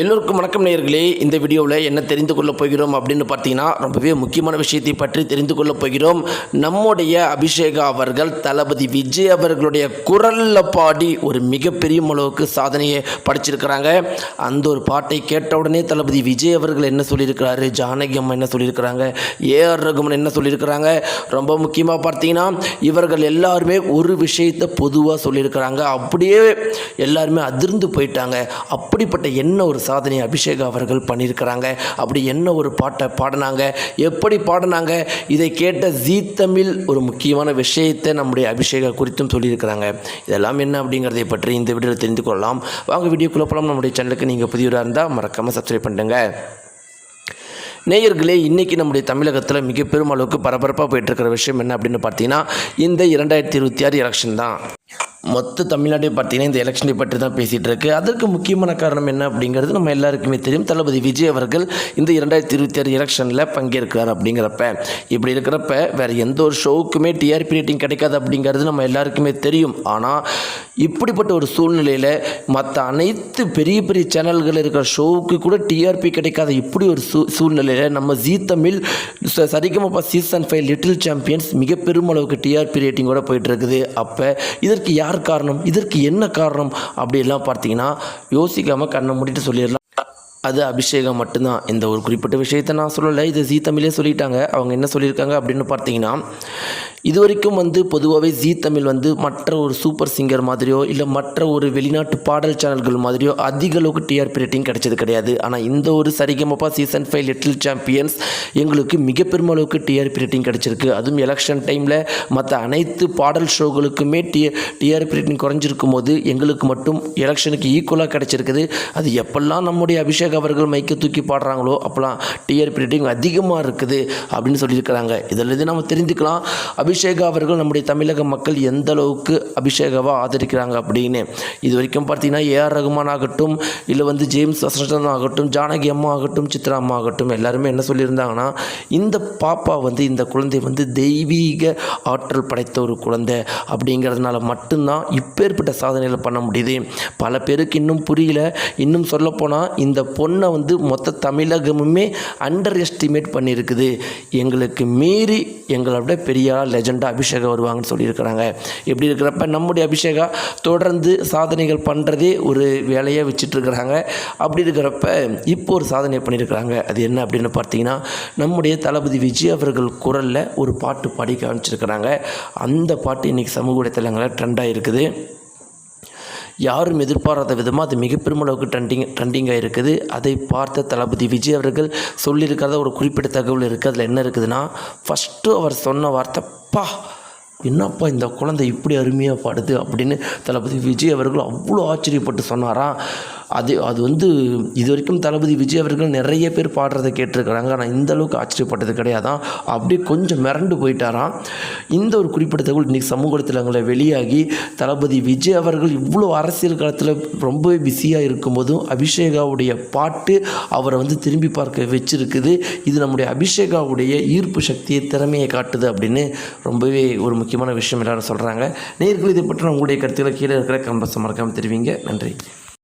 எல்லோருக்கும் வணக்கம் நேயர்களே. இந்த வீடியோவில் என்ன தெரிந்து கொள்ளப் போகிறோம் அப்படின்னு பார்த்தீங்கன்னா, ரொம்பவே முக்கியமான விஷயத்தை பற்றி தெரிந்து கொள்ளப் போகிறோம். நம்முடைய அபிஷேகா அவர்கள் தளபதி விஜய் அவர்களுடைய குரலில் பாடி ஒரு மிகப்பெரிய அளவுக்கு சாதனையை படைச்சிருக்கிறாங்க. அந்த ஒரு பாட்டை கேட்ட உடனே தளபதி விஜய் அவர்கள் என்ன சொல்லியிருக்கிறாரு, ஜானகி அம்மா என்ன சொல்லியிருக்கிறாங்க, ஏஆர் ரகுமான் என்ன சொல்லியிருக்கிறாங்க, ரொம்ப முக்கியமாக பார்த்தீங்கன்னா இவர்கள் எல்லாருமே ஒரு விஷயத்தை பொதுவாக சொல்லியிருக்கிறாங்க. அப்படியே எல்லாருமே அதிர்ந்து போயிட்டாங்க. அப்படிப்பட்ட என்ன ஒரு சாதனை அபிஷேகா அவர்கள் பண்ணியிருக்கிறாங்க, அப்படி என்ன ஒரு பாட்டை பாடினாங்க, எப்படி பாடினாங்க, இதை கேட்ட ஜீ தமிழ் ஒரு முக்கியமான விஷயத்தை நம்முடைய அபிஷேகா குறித்தும் சொல்லியிருக்கிறாங்க. இதெல்லாம் என்ன அப்படிங்கிறதை பற்றி இந்த வீடியோவில் தெரிந்து கொள்ளலாம். வாங்க வீடியோக்குள்ள போகலாம். நம்முடைய சேனலுக்கு நீங்கள் புதியவராக இருந்தால் மறக்காமல் சப்ஸ்கிரைப் பண்ணுங்க. நேயர்களே, இன்றைக்கி நம்முடைய தமிழகத்தில் மிக பெரும் அளவுக்கு பரபரப்பாக போயிட்டுருக்கிற விஷயம் என்ன அப்படின்னு பார்த்தீங்கன்னா, இந்த 2026 எலெக்ஷன் தான். மொத்த தமிழ்நாட்டை பார்த்தீங்கன்னா இந்த எலெக்ஷனை பற்றி தான் பேசிகிட்டு இருக்கு. அதற்கு முக்கியமான காரணம் என்ன அப்படிங்கிறது நம்ம எல்லாருக்குமே தெரியும். தளபதி விஜய் அவர்கள் இந்த 2026 எலெக்ஷனில் பங்கேற்கிறார். அப்படிங்கிறப்ப இப்படி இருக்கிறப்ப வேறு எந்த ஒரு ஷோவுக்குமே டிஆர்பி ரேட்டிங் கிடைக்காது அப்படிங்கிறது நம்ம எல்லாருக்குமே தெரியும். ஆனால் இப்படிப்பட்ட ஒரு சூழ்நிலையில் மற்ற அனைத்து பெரிய பெரிய சேனல்கள் இருக்கிற ஷோவுக்கு கூட டிஆர்பி கிடைக்காத இப்படி ஒரு சூழ்நிலையில் நம்ம Zee Tamil Sa Re Ga Ma Pa season 5 little champions மிக பெரும் அளவுக்கு டிஆர்பி ரேட்டிங்கோட போயிட்டு இருக்குது. அப்போ இதற்கு யார் காரணம், இதற்கு என்ன காரணம் அப்படிலாம் பார்த்தீங்கன்னா யோசிக்காமல் கண்ணை மூடிட்டு சொல்லிடலாம். அது அபிஷேகம் மட்டும்தான். இந்த ஒரு குறிப்பிட்ட விஷயத்தை நான் சொல்லலை, இது ஜீ தமிழே சொல்லிட்டாங்க. அவங்க என்ன சொல்லியிருக்காங்க அப்படின்னு பார்த்தீங்கன்னா, இது வரைக்கும் பொதுவாகவே ஜீ தமிழ் மற்ற ஒரு சூப்பர் சிங்கர் மாதிரியோ இல்லை மற்ற ஒரு வெளிநாட்டு பாடல் சேனல்கள் மாதிரியோ அதிக அளவுக்கு டிஆர்பி ரேட்டிங் கிடைச்சது கிடையாது. ஆனால் இந்த ஒரு சரிகமபா சீசன் 5 லிட்டில் சாம்பியன்ஸ் எங்களுக்கு மிக பெரும் அளவுக்கு டிஆர்பி ரேட்டிங் கிடைச்சிருக்கு. அதுவும் எலெக்ஷன் டைமில் மற்ற அனைத்து பாடல் ஷோகளுக்குமே டிஆர்பி ரேட்டிங் குறைஞ்சிருக்கும் போது எங்களுக்கு மட்டும் எலெக்ஷனுக்கு ஈக்குவலாக கிடைச்சிருக்குது. அது எப்பெல்லாம் நம்முடைய அபிஷேக் அவர்கள் மைக்கை தூக்கி பாடுறாங்களோ அப்போலாம் டிஆர்பி ரேட்டிங் அதிகமாக இருக்குது அப்படின்னு சொல்லியிருக்கிறாங்க. இதில் நம்ம தெரிஞ்சுக்கலாம் அபிஷேகா அவர்கள் நம்முடைய தமிழக மக்கள் எந்த அளவுக்கு அபிஷேகாவை ஆதரிக்கிறாங்க அப்படின்னு. இது வரைக்கும் பார்த்தீங்கன்னா ஏஆர் ரகுமான் ஆகட்டும், இல்லை ஜேம்ஸ் வசந்தன் ஆகட்டும், ஜானகி அம்மா ஆகட்டும், சித்ரா அம்மா ஆகட்டும், எல்லாருமே என்ன சொல்லியிருந்தாங்கன்னா, இந்த பாப்பா இந்த குழந்தை தெய்வீக ஆற்றல் படைத்த ஒரு குழந்தை அப்படிங்கிறதுனால மட்டும்தான் இப்பேற்பட்ட சாதனைகளை பண்ண முடியுது. பல பேருக்கு இன்னும் புரியல. இன்னும் சொல்லப்போனால் இந்த பொண்ணை மொத்த தமிழகமுமே அண்டர் எஸ்டிமேட் பண்ணியிருக்குது. எங்களுக்கு மீறி எங்களோட பெரிய லெஜெண்டாக அபிஷேகா வருவாங்கன்னு சொல்லியிருக்கிறாங்க. இப்படி இருக்கிறப்ப நம்முடைய அபிஷேகா தொடர்ந்து சாதனைகள் பண்ணுறதே ஒரு வேலையாக வச்சிட்ருக்கிறாங்க. அப்படி இருக்கிறப்ப இப்போ ஒரு சாதனை பண்ணியிருக்கிறாங்க. அது என்ன அப்படின்னு பார்த்தீங்கன்னா, நம்முடைய தளபதி விஜய் அவர்கள் குரலில் ஒரு பாட்டு பாடி காமிச்சிருக்கிறாங்க. அந்த பாட்டு இன்றைக்கி சமூக வலைத்தளங்களில் ட்ரெண்டாக இருக்குது. யாரும் எதிர்பாராத விதமாக அது மிக பெருமளவுக்கு ட்ரெண்டிங்காக இருக்குது. அதை பார்த்த தளபதி விஜய் அவர்கள் சொல்லியிருக்கிறத ஒரு குறிப்பிட்ட தகவல் இருக்குது. அதில் என்ன இருக்குதுன்னா, ஃபஸ்ட்டு அவர் சொன்ன வார்த்தை, என்னப்பா இந்த குழந்தை இப்படி அருமையாக பாடுது அப்படின்னு தளபதி விஜய் அவர்கள் அவ்வளோ ஆச்சரியப்பட்டு சொன்னாராம். அது இது வரைக்கும் தளபதி விஜய் அவர்கள் நிறைய பேர் பாடுறதை கேட்டிருக்கிறாங்க. ஆனால் இந்த அளவுக்கு ஆச்சரியப்பட்டது கிடையாதான். அப்படியே கொஞ்சம் மிரண்டு போயிட்டாராம். இந்த ஒரு குறிப்பிட்ட தகவல் இன்றைக்கி சமூக வலைத்தளங்களில் வெளியாகி, தளபதி விஜய் அவர்கள் இவ்வளோ அரசியல் காலத்தில் ரொம்பவே பிஸியாக இருக்கும்போதும் அபிஷேகாவுடைய பாட்டு அவரை திரும்பி பார்க்க வச்சிருக்குது. இது நம்முடைய அபிஷேகாவுடைய ஈர்ப்பு சக்தியை, திறமையை காட்டுது அப்படின்னு ரொம்பவே ஒரு முக்கியமான விஷயம் எல்லாரும் சொல்கிறாங்க. நேயர்கள் இதை பற்றி உங்களுடைய கருத்துக்களை கீழே இருக்கிற கமெண்ட்ஸ் மறக்காமல் தெரிவிங்க. நன்றி.